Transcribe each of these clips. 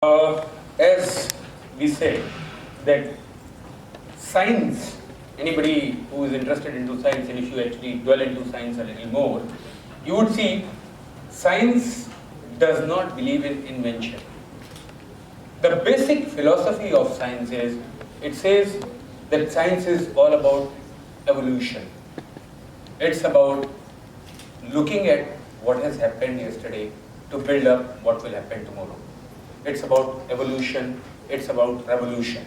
As we say that science, anybody who is interested into science, and if you actually dwell into science a little more, you would see science does not believe in invention. The basic philosophy of science is, it says that science is all about evolution. It's about looking at what has happened yesterday to build up what will happen tomorrow. It's about evolution, it's about revolution.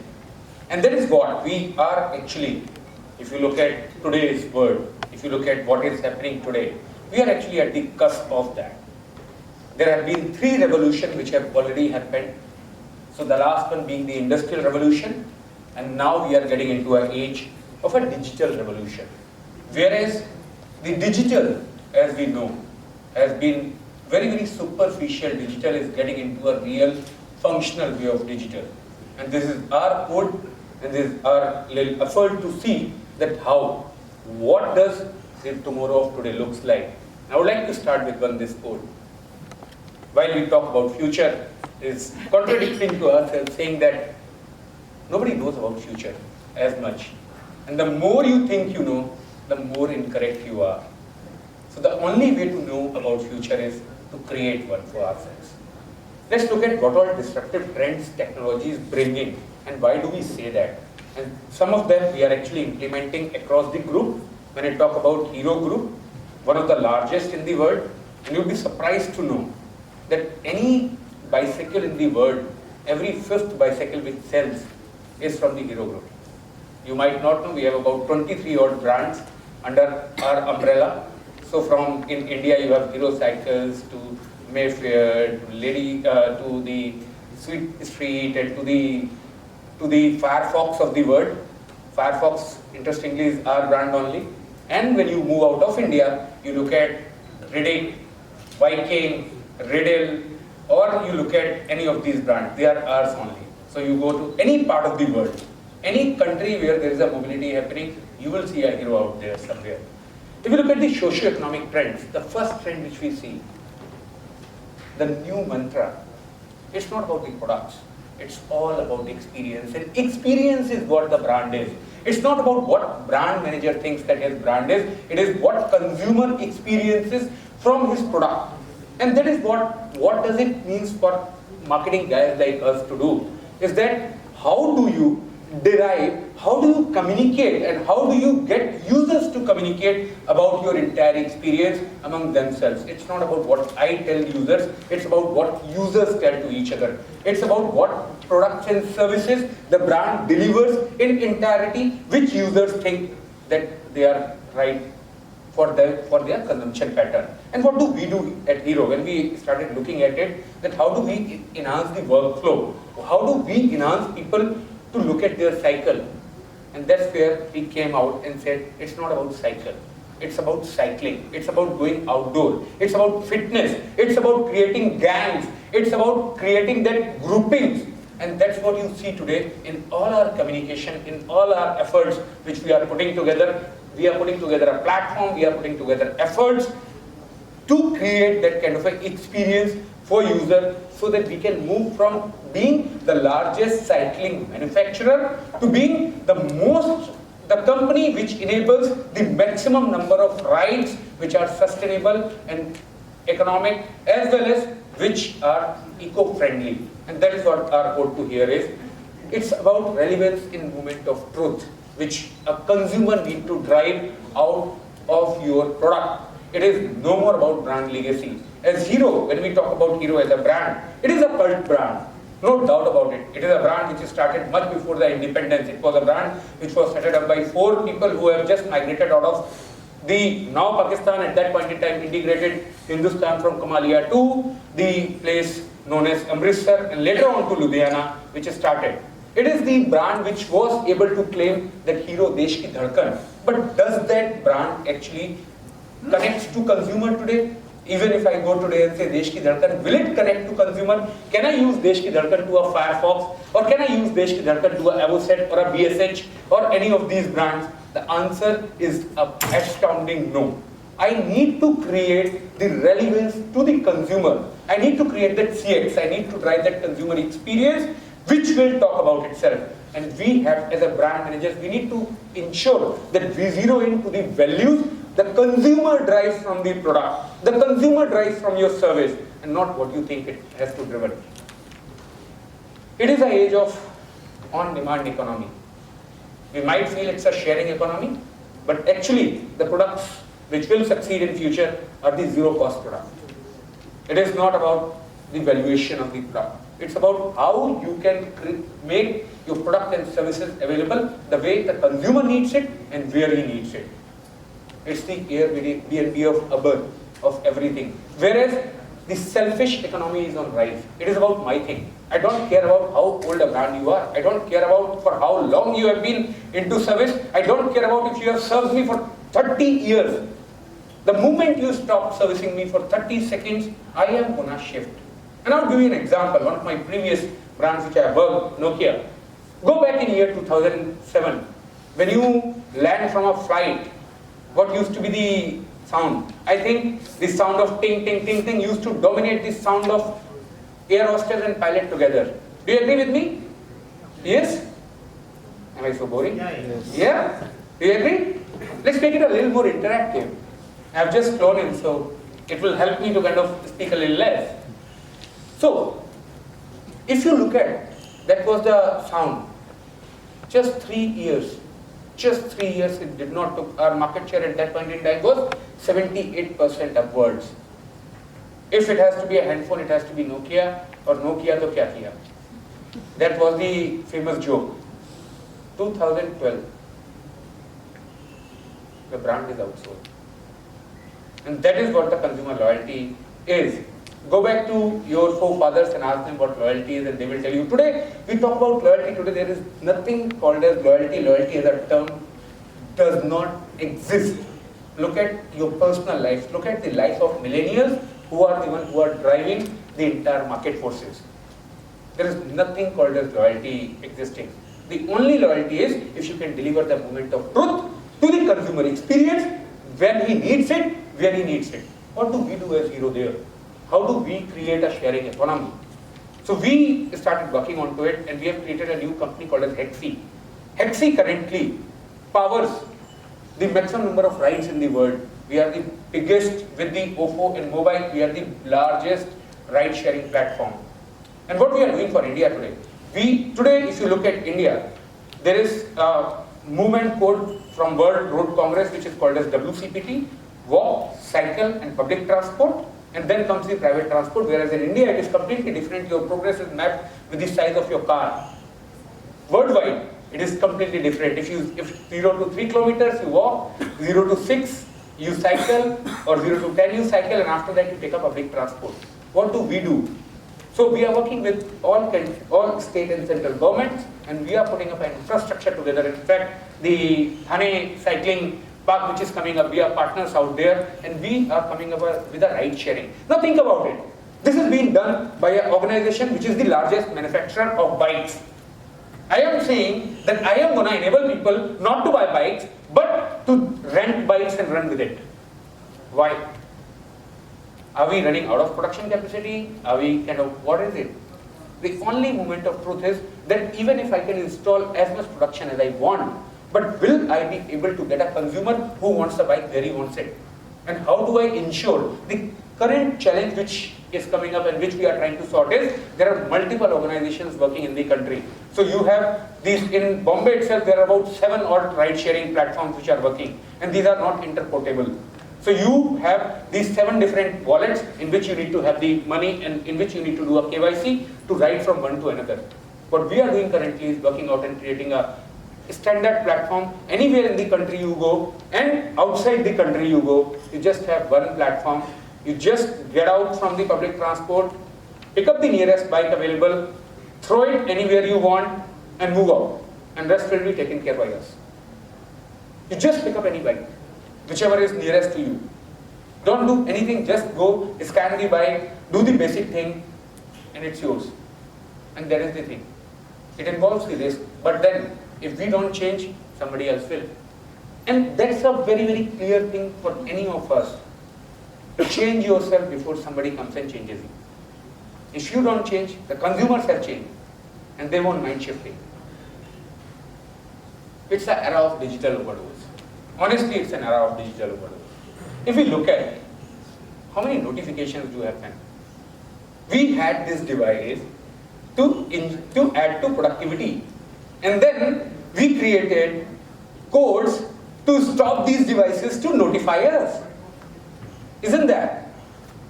And that is what we are actually, if you look at today's world, if you look at what is happening today, we are actually at the cusp of that. There have been 3 revolutions which have already happened. So the last one being the Industrial Revolution, and now we are getting into an age of a digital revolution. Whereas the digital, as we know, has been very, very superficial. Digital is getting into a real functional way of digital. And this is our code, and this is our little effort to see that what does the tomorrow of today looks like. I would like to start with this code. While we talk about future, is contradicting to ourselves, saying that nobody knows about future as much. And the more you think you know, the more incorrect you are. So the only way to know about future is to create one for ourselves. Let's look at what all disruptive trends technology is bringing, and why do we say that? And some of them we are actually implementing across the group. When I talk about Hero Group, one of the largest in the world, and you'll be surprised to know that any bicycle in the world, every 5th bicycle which sells is from the Hero Group. You might not know, we have about 23 odd brands under our umbrella. So from in India you have Hero Cycles to Mayfair to the Sweet Street and to the Firefox of the world. Firefox, interestingly, is our brand only. And when you move out of India, you look at Riddick, Viking, Riddle, or you look at any of these brands, they are ours only. So you go to any part of the world, any country where there is a mobility happening, you will see a Hero out there somewhere. If you look at the socio-economic trends, the first trend which we see, the new mantra, it's not about the products, it's all about the experience. And experience is what the brand is. It's not about what brand manager thinks that his brand is, it is what consumer experiences from his product. And that is what does it means for marketing guys like us to do, is that how do you derive, how do you communicate, and how do you get users to communicate about your entire experience among themselves. It's not about what I tell users, it's about what users tell to each other. It's about what products and services the brand delivers in entirety, which users think that they are right for their consumption pattern. And what do we do at Hero? When we started looking at it, that how do we enhance the workflow? How do we enhance people to look at their cycle? And that's where we came out and said, it's not about cycle, it's about cycling, it's about going outdoor, it's about fitness, it's about creating gangs, it's about creating that groupings. And that's what you see today in all our communication, in all our efforts which we are putting together. We are putting together a platform, we are putting together efforts to create that kind of an experience for user, so that we can move from being the largest cycling manufacturer to being the company which enables the maximum number of rides which are sustainable and economic, as well as which are eco-friendly. And that is what our code to here is. It's about relevance in moment of truth, which a consumer need to drive out of your product. It is no more about brand legacy. As Hero, when we talk about Hero as a brand, it is a cult brand, no doubt about it. It is a brand which started much before the independence. It was a brand which was set up by 4 people who have just migrated out of the now Pakistan, at that point in time integrated Hindustan from Kamalia to the place known as Amritsar, and later on to Ludhiana, which started. It is the brand which was able to claim that Hero Desh Ki Dhadkan. But does that brand actually connect to consumer today? Even if I go today and say Desh Ki Dhadkan, will it connect to consumer? Can I use Desh Ki Dhadkan to a Firefox? Or can I use Desh Ki Dhadkan to a Avocet or a BSH or any of these brands? The answer is an astounding no. I need to create the relevance to the consumer. I need to create that CX. I need to drive that consumer experience, which will talk about itself. And we have, as a brand managers, we need to ensure that we zero into the values the consumer drives from the product, the consumer drives from your service, and not what you think it has to drive. It is an age of on-demand economy. We might feel it's a sharing economy, but actually the products which will succeed in future are the zero-cost products. It is not about the valuation of the product. It's about how you can make your product and services available the way the consumer needs it and where he needs it. It's the Airbnb of Uber, of everything. Whereas the selfish economy is on rise. It is about my thing. I don't care about how old a brand you are. I don't care about for how long you have been into service. I don't care about if you have served me for 30 years. The moment you stop servicing me for 30 seconds, I am gonna shift. And I'll give you an example. One of my previous brands which I worked, Nokia. Go back in year 2007. When you land from a flight, what used to be the sound? I think the sound of ting, ting, ting, ting used to dominate the sound of air hostess and pilot together. Do you agree with me? Yes? Am I so boring? Yes. Yeah? Do you agree? Let's make it a little more interactive. I've just flown in, so it will help me to kind of speak a little less. So, if you look at, that was the sound. Just 3 years. Just 3 years it did not took. Our market share at that point in time was 78% upwards. If it has to be a handphone, it has to be Nokia, or Nokia to kya kiya. That was the famous joke. 2012, the brand is outsold. And that is what the consumer loyalty is. Go back to your forefathers and ask them what loyalty is, and they will tell you. Today, we talk about loyalty. Today, there is nothing called as loyalty. Loyalty as a term does not exist. Look at your personal life. Look at the life of millennials who are the ones who are driving the entire market forces. There is nothing called as loyalty existing. The only loyalty is if you can deliver the moment of truth to the consumer experience when he needs it, where he needs it. What do we do as Hero there? How do we create a sharing economy? So we started working onto it, and we have created a new company called as Hexi. Hexi currently powers the maximum number of rides in the world. We are the biggest with the Ofo and mobile. We are the largest ride sharing platform. And what we are doing for India today? Today, if you look at India, there is a movement code from World Road Congress which is called as WCPT, walk, cycle and public transport. And then comes the private transport, whereas in India it is completely different. Your progress is mapped with the size of your car. Worldwide, it is completely different. If 0 to 3 kilometers you walk, 0 to 6 you cycle, or 0 to 10 you cycle, and after that you take up public transport. What do we do? So we are working with all state and central governments, and we are putting up an infrastructure together. In fact, the Thane cycling park which is coming up, we are partners out there, and we are coming up with a ride sharing. Now think about it. This is being done by an organization which is the largest manufacturer of bikes. I am saying that I am going to enable people not to buy bikes, but to rent bikes and run with it. Why? Are we running out of production capacity? Are we what is it? The only moment of truth is that even if I can install as much production as I want, but will I be able to get a consumer who wants the bike where he wants it? And how do I ensure? The current challenge which is coming up and which we are trying to sort is, there are multiple organizations working in the country. So you have these, in Bombay itself, there are about 7 odd ride sharing platforms which are working, and these are not interportable. So you have these 7 different wallets in which you need to have the money and in which you need to do a KYC to ride from one to another. What we are doing currently is working out and creating a standard platform. Anywhere in the country you go and outside the country you go, you just have one platform. You just get out from the public transport, pick up the nearest bike available, throw it anywhere you want and move out, and rest will be taken care by us. You just pick up any bike, whichever is nearest to you. Don't do anything, just go, scan the bike, do the basic thing, and it's yours. And that is the thing. It involves the risk, but then if we don't change, somebody else will. And that's a very, very clear thing for any of us, to change yourself before somebody comes and changes you. If you don't change, the consumers have changed and they won't mind shifting. It's an era of digital overdose. Honestly, it's an era of digital overdose. If we look at how many notifications do happen, we had this device to add to productivity, and then we created codes to stop these devices to notify us. Isn't that?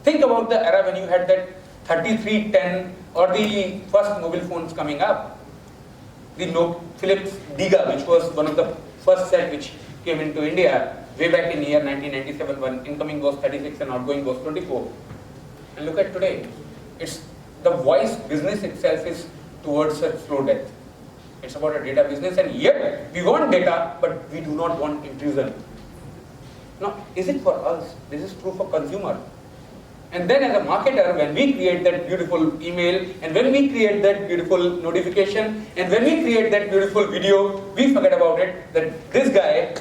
Think about the era when you had that 3310 or the first mobile phones coming up. The Philips Diga, which was one of the first set which came into India way back in year 1997, when incoming was 36 and outgoing was 24. And look at today. It's the voice business itself is towards a slow death. It's about a data business, and yet we want data, but we do not want intrusion. Now, is it for us? This is true for consumer. And then as a marketer, when we create that beautiful email, and when we create that beautiful notification, and when we create that beautiful video, we forget about it, that this guy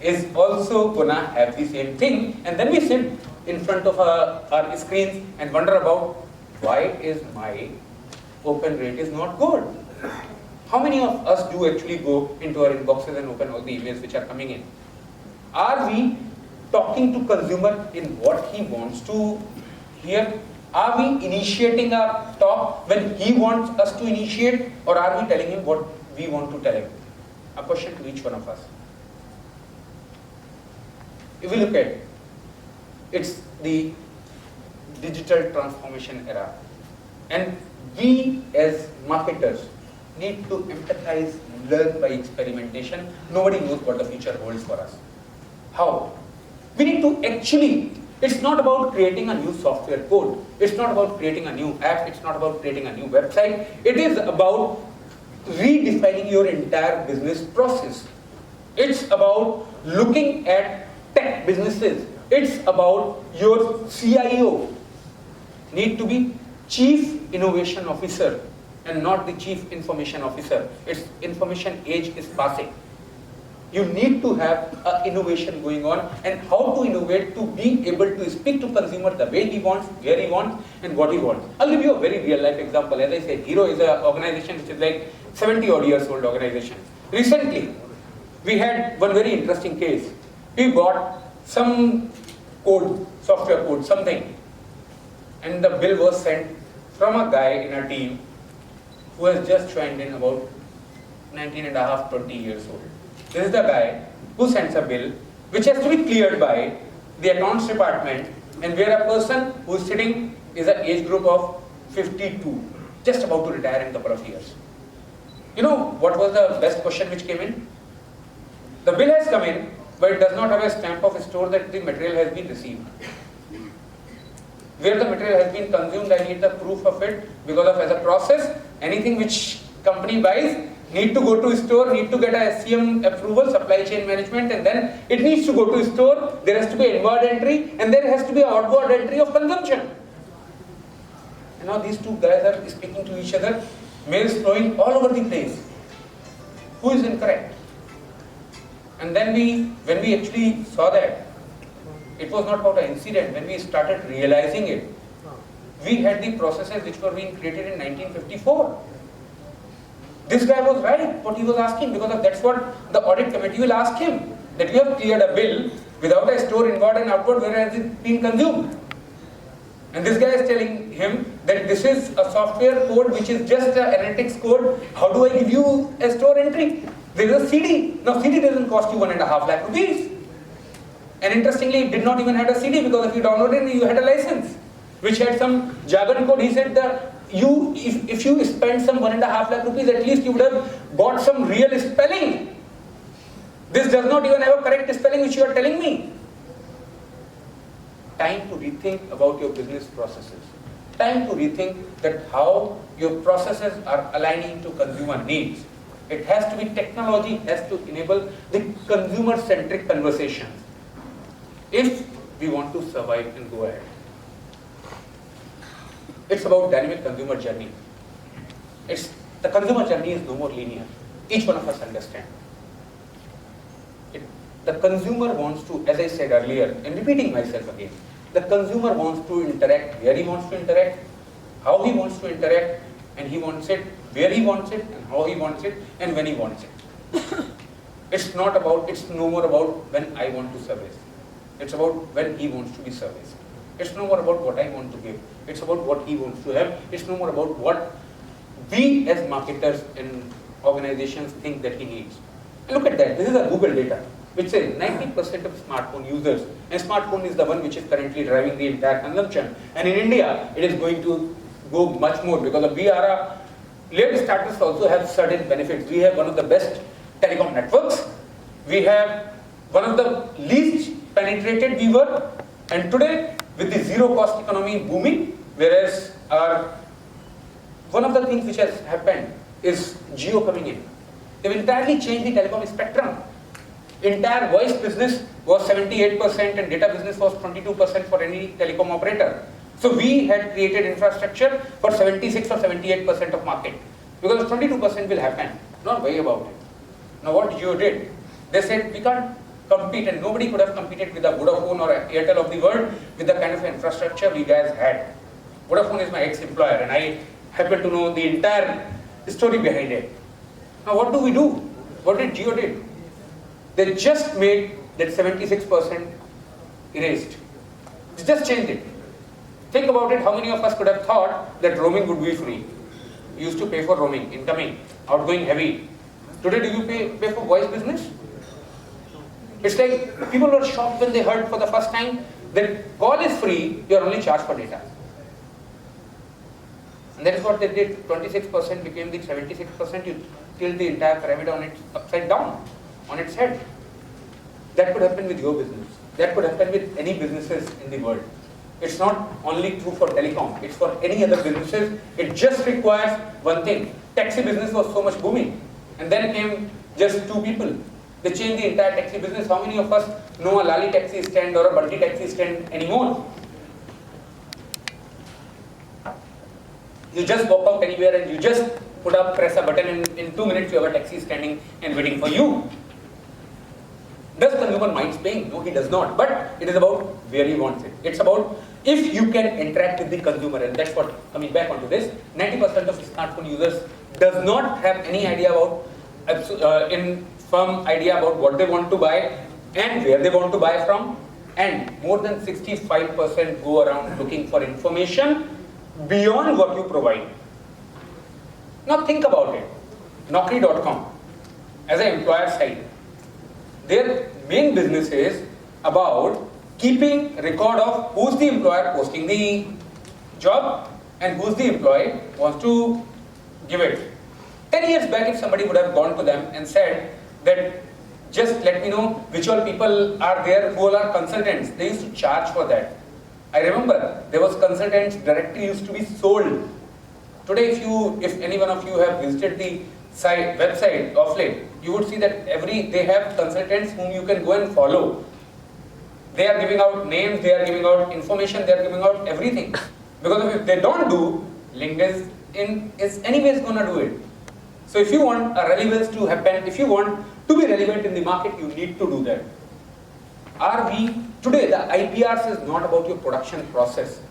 is also gonna have the same thing. And then we sit in front of our screens and wonder about, why is my open rate is not good? How many of us do actually go into our inboxes and open all the emails which are coming in? Are we talking to consumer in what he wants to hear? Are we initiating a talk when he wants us to initiate, or are we telling him what we want to tell him? A question to each one of us. If we look at, it's the digital transformation era, and we as marketers need to empathize, learn by experimentation. Nobody knows what the future holds for us. How? We need to actually, it's not about creating a new software code, it's not about creating a new app, it's not about creating a new website, it is about redefining your entire business process. It's about looking at tech businesses. It's about your CIO need to be Chief Innovation Officer and not the Chief Information Officer. Its information age is passing. You need to have innovation going on, and how to innovate to be able to speak to consumer the way he wants, where he wants, and what he wants. I'll give you a very real life example. As I said, Hero is an organization which is like 70 odd years old organization. Recently, we had one very interesting case. We bought some code, software code, something, and the bill was sent from a guy in our team who has just joined in about 19 and a half, 20 years old. This is the guy who sends a bill which has to be cleared by the accounts department, and where a person who is sitting is an age group of 52, just about to retire in a couple of years. You know what was the best question which came in? The bill has come in, but it does not have a stamp of store that the material has been received. Where the material has been consumed, I need the proof of it, because of as a process, anything which company buys need to go to store, need to get a SCM approval, supply chain management, and then it needs to go to store. There has to be inward entry, and there has to be an outward entry of consumption. And now these two guys are speaking to each other, mails flowing all over the place. Who is incorrect? And then when we actually saw that, it was not about an incident. When we started realizing it, we had the processes which were being created in 1954. This guy was right, what he was asking, because that's what the audit committee will ask him, that you have cleared a bill without a store inward and outward, where has it been consumed? And this guy is telling him that this is a software code which is just an analytics code. How do I give you a store entry? There is a CD. Now CD doesn't cost you 1.5 lakh rupees. And interestingly, it did not even have a CD, because if you downloaded it, you had a license which had some jargon code. He said that if you spend some 1.5 lakh rupees, at least you would have got some real spelling. This does not even have a correct spelling which you are telling me. Time to rethink about your business processes. Time to rethink that how your processes are aligning to consumer needs. It has to be technology, has to enable the consumer-centric conversations if we want to survive and go ahead. It's about dynamic consumer journey. The consumer journey is no more linear. Each one of us understand. The consumer wants to, as I said earlier, and repeating myself again, the consumer wants to interact where he wants to interact, how he wants to interact, and he wants it where he wants it, and how he wants it, and when he wants it. It's not about, it's no more about when I want to service. It's about when he wants to be serviced. It's no more about what I want to give. It's about what he wants to have. It's no more about what we as marketers and organizations think that he needs. And look at that. This is a Google data, which says 90% of smartphone users, and smartphone is the one which is currently driving the entire consumption. And in India, it is going to go much more because we are a late starters also have certain benefits. We have one of the best telecom networks. We have one of the least penetrated we were, and today with the zero cost economy booming, whereas one of the things which has happened is Jio coming in. They've entirely changed the telecom spectrum. Entire voice business was 78% and data business was 22% for any telecom operator. So we had created infrastructure for 76 or 78% of market, because 22% will happen. Not worry about it. Now what Jio did, they said we can't compete, and nobody could have competed with the Vodafone or Airtel of the world with the kind of infrastructure we guys had. Vodafone is my ex-employer and I happen to know the entire story behind it. Now what do we do? What did Jio did? They just made that 76% erased. They just changed it. Think about it, how many of us could have thought that roaming would be free? We used to pay for roaming, incoming, outgoing heavy. Today do you pay for voice business? It's like people were shocked when they heard for the first time that call is free, you are only charged for data. And that is what they did. 26% became the 76%, you killed the entire pyramid on its upside down, on its head. That could happen with your business. That could happen with any businesses in the world. It's not only true for telecom, it's for any other businesses. It just requires one thing. Taxi business was so much booming. And then came just two people. They changed the entire taxi business. How many of us know a Lali taxi stand or a Bunty taxi stand anymore? You just walk out anywhere and you just press a button and in 2 minutes you have a taxi standing and waiting for you. Does consumer mind paying? No, he does not. But it is about where he wants it. It's about if you can interact with the consumer, and that's what, coming back onto this, 90% of smartphone users does not have any idea about, firm idea about what they want to buy and where they want to buy from, and more than 65% go around looking for information beyond what you provide. Now think about it. Naukri.com, as an employer site, their main business is about keeping record of who's the employer posting the job and who's the employee wants to give it. 10 years back, if somebody would have gone to them and said that just let me know which all people are there who all are consultants, they used to charge for that. I remember there was consultants directly used to be sold. Today, if any one of you have visited the website of late, you would see that they have consultants whom you can go and follow. They are giving out names, they are giving out information, they are giving out everything. Because if they don't do, LinkedIn is anyways going to do it. So if you want a relevance to happen, if you want to be relevant in the market, you need to do that. Today the IPRs is not about your production process.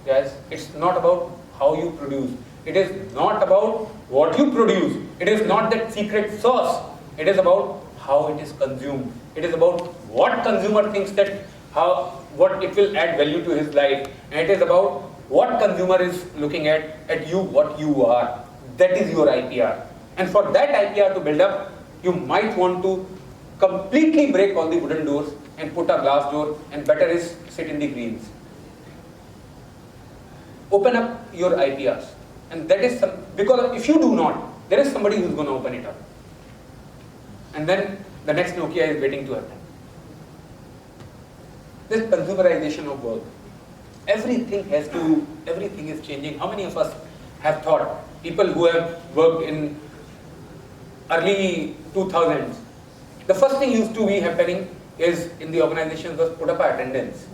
Guys, it's not about how you produce. It is not about what you produce. It is not that secret sauce. It is about how it is consumed. It is about what consumer thinks that what it will add value to his life. And it is about what consumer is looking at you, what you are. That is your IPR. And for that IPR to build up, you might want to completely break all the wooden doors and put a glass door, and better is sit in the greens. Open up your IPRs. And that is because if you do not, there is somebody who is going to open it up. And then the next Nokia is waiting to happen. This consumerization of work. Everything is changing. How many of us have thought, people who have worked in early 2000s, the first thing used to be happening is in the organizations was put up our attendance.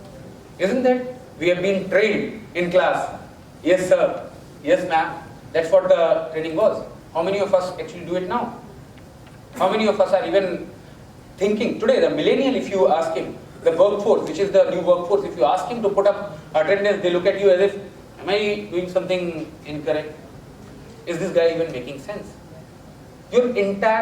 Isn't that? We have been trained in class. Yes sir, yes ma'am. That's what the training was. How many of us actually do it now? How many of us are even thinking. Today, the millennial, if you ask him, the workforce, which is the new workforce, if you ask him to put up attendance, they look at you as if, am I doing something incorrect? Is this guy even making sense? Your entire